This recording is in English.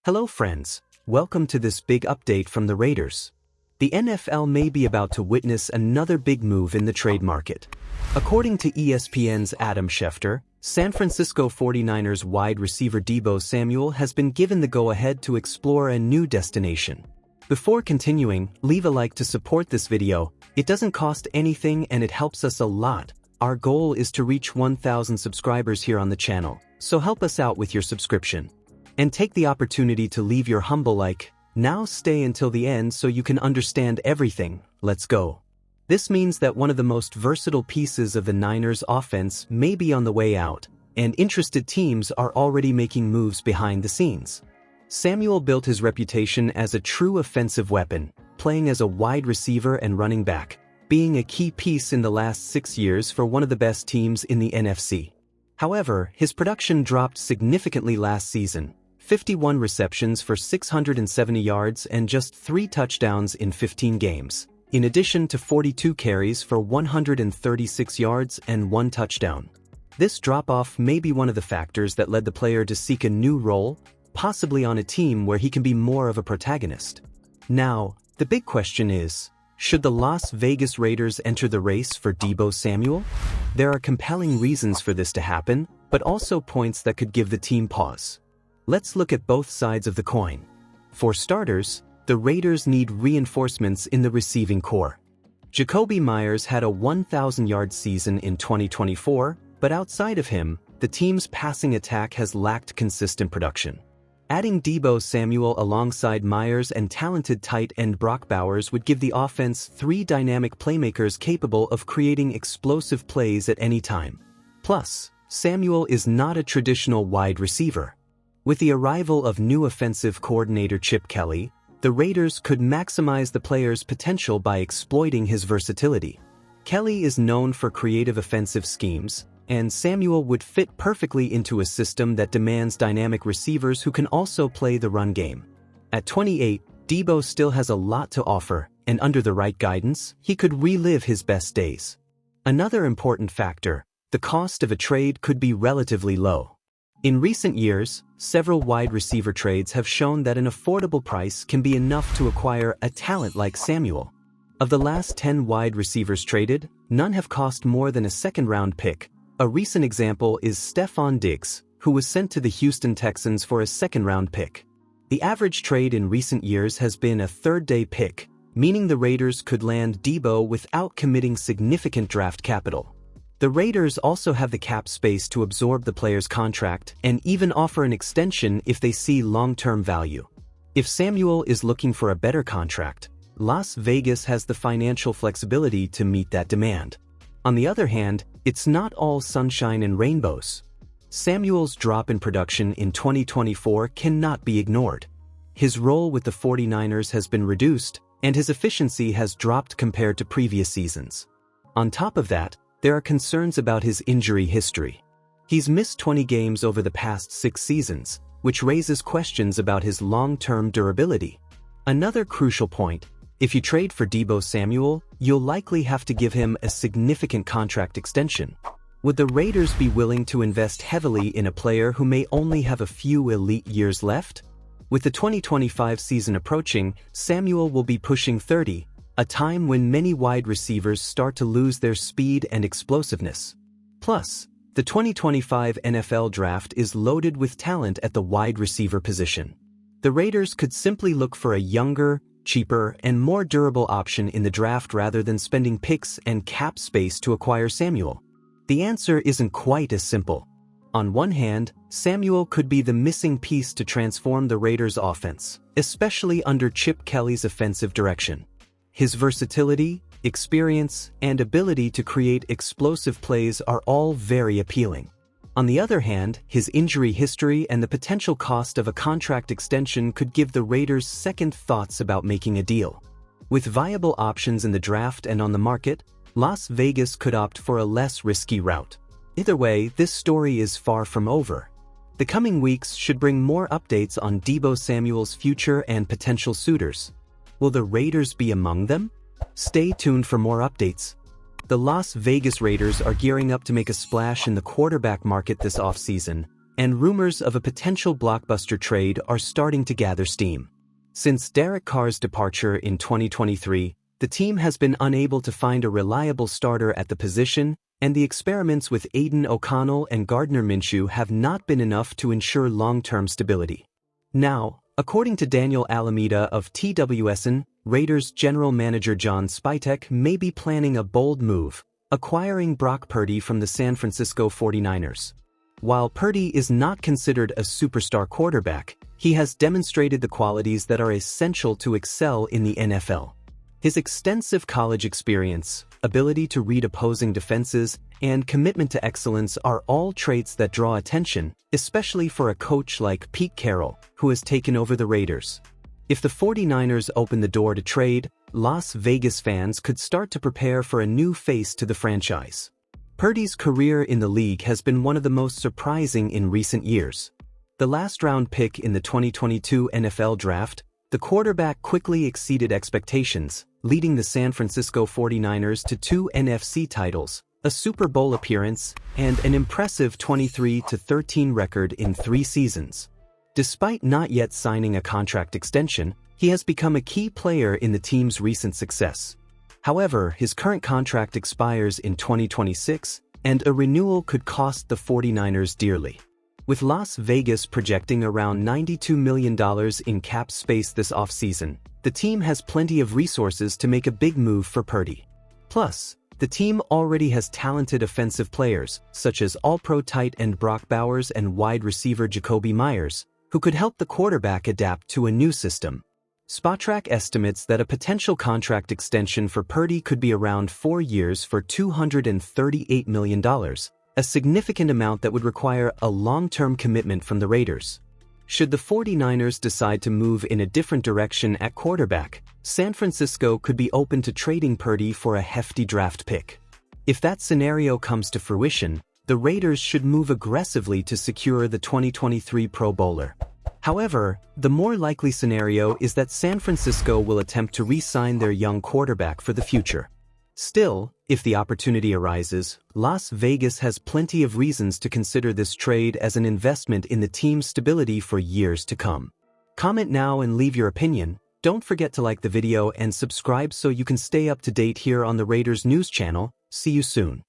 Hello friends, welcome to this big update from the Raiders. The NFL may be about to witness another big move in the trade market. According to ESPN's Adam Schefter, San Francisco 49ers wide receiver Deebo Samuel has been given the go-ahead to explore a new destination. Before continuing, leave a like to support this video. It doesn't cost anything and it helps us a lot. Our goal is to reach 1,000 subscribers here on the channel, so help us out with your subscription. And take the opportunity to leave your humble like. Now stay until the end so you can understand everything. Let's go. This means that one of the most versatile pieces of the Niners offense may be on the way out, and interested teams are already making moves behind the scenes. Samuel built his reputation as a true offensive weapon, playing as a wide receiver and running back, being a key piece in the last 6 years for one of the best teams in the NFC. However, his production dropped significantly last season. 51 receptions for 670 yards and just 3 touchdowns in 15 games, in addition to 42 carries for 136 yards and 1 touchdown. This drop-off may be one of the factors that led the player to seek a new role, possibly on a team where he can be more of a protagonist. Now, the big question is, should the Las Vegas Raiders enter the race for Deebo Samuel? There are compelling reasons for this to happen, but also points that could give the team pause. Let's look at both sides of the coin. For starters, the Raiders need reinforcements in the receiving core. Jakobi Meyers had a 1,000-yard season in 2024, but outside of him, the team's passing attack has lacked consistent production. Adding Deebo Samuel alongside Meyers and talented tight end Brock Bowers would give the offense 3 dynamic playmakers capable of creating explosive plays at any time. Plus, Samuel is not a traditional wide receiver. With the arrival of new offensive coordinator Chip Kelly, the Raiders could maximize the player's potential by exploiting his versatility. Kelly is known for creative offensive schemes, and Samuel would fit perfectly into a system that demands dynamic receivers who can also play the run game. At 28, Deebo still has a lot to offer, and under the right guidance, he could relive his best days. Another important factor, the cost of a trade could be relatively low. In recent years, several wide receiver trades have shown that an affordable price can be enough to acquire a talent like Samuel. Of the last 10 wide receivers traded, none have cost more than a second-round pick. A recent example is Stefon Diggs, who was sent to the Houston Texans for a second-round pick. The average trade in recent years has been a third-day pick, meaning the Raiders could land Deebo without committing significant draft capital. The Raiders also have the cap space to absorb the player's contract and even offer an extension if they see long-term value. If Samuel is looking for a better contract, Las Vegas has the financial flexibility to meet that demand. On the other hand, it's not all sunshine and rainbows. Samuel's drop in production in 2024 cannot be ignored. His role with the 49ers has been reduced, and his efficiency has dropped compared to previous seasons. On top of that, there are concerns about his injury history. He's missed 20 games over the past 6 seasons, which raises questions about his long-term durability. Another crucial point, if you trade for Deebo Samuel, you'll likely have to give him a significant contract extension. Would the Raiders be willing to invest heavily in a player who may only have a few elite years left? With the 2025 season approaching, Samuel will be pushing 30, a time when many wide receivers start to lose their speed and explosiveness. Plus, the 2025 NFL Draft is loaded with talent at the wide receiver position. The Raiders could simply look for a younger, cheaper, and more durable option in the draft rather than spending picks and cap space to acquire Samuel. The answer isn't quite as simple. On one hand, Samuel could be the missing piece to transform the Raiders' offense, especially under Chip Kelly's offensive direction. His versatility, experience, and ability to create explosive plays are all very appealing. On the other hand, his injury history and the potential cost of a contract extension could give the Raiders second thoughts about making a deal. With viable options in the draft and on the market, Las Vegas could opt for a less risky route. Either way, this story is far from over. The coming weeks should bring more updates on Deebo Samuel's future and potential suitors. Will the Raiders be among them? Stay tuned for more updates. The Las Vegas Raiders are gearing up to make a splash in the quarterback market this offseason, and rumors of a potential blockbuster trade are starting to gather steam. Since Derek Carr's departure in 2023, the team has been unable to find a reliable starter at the position, and the experiments with Aiden O'Connell and Gardner Minshew have not been enough to ensure long-term stability. Now, according to Daniel Alameda of TWSN, Raiders general manager John Spytek may be planning a bold move, acquiring Brock Purdy from the San Francisco 49ers. While Purdy is not considered a superstar quarterback, he has demonstrated the qualities that are essential to excel in the NFL. His extensive college experience, ability to read opposing defenses, and commitment to excellence are all traits that draw attention, especially for a coach like Pete Carroll, who has taken over the Raiders. If the 49ers open the door to trade, Las Vegas fans could start to prepare for a new face to the franchise. Purdy's career in the league has been one of the most surprising in recent years. The last-round pick in the 2022 NFL Draft, the quarterback quickly exceeded expectations, leading the San Francisco 49ers to 2 NFC titles, a Super Bowl appearance, and an impressive 23-13 record in 3 seasons. Despite not yet signing a contract extension, he has become a key player in the team's recent success. However, his current contract expires in 2026, and a renewal could cost the 49ers dearly. With Las Vegas projecting around $92 million in cap space this offseason, the team has plenty of resources to make a big move for Purdy. Plus, the team already has talented offensive players, such as All-Pro tight end Brock Bowers and wide receiver Jacoby Myers, who could help the quarterback adapt to a new system. Spytek estimates that a potential contract extension for Purdy could be around 4 years for $238 million, a significant amount that would require a long-term commitment from the Raiders. Should the 49ers decide to move in a different direction at quarterback, San Francisco could be open to trading Purdy for a hefty draft pick. If that scenario comes to fruition, the Raiders should move aggressively to secure the 2023 Pro Bowler. However, the more likely scenario is that San Francisco will attempt to re-sign their young quarterback for the future. Still, if the opportunity arises, Las Vegas has plenty of reasons to consider this trade as an investment in the team's stability for years to come. Comment now and leave your opinion. Don't forget to like the video and subscribe so you can stay up to date here on the Raiders News Channel. See you soon.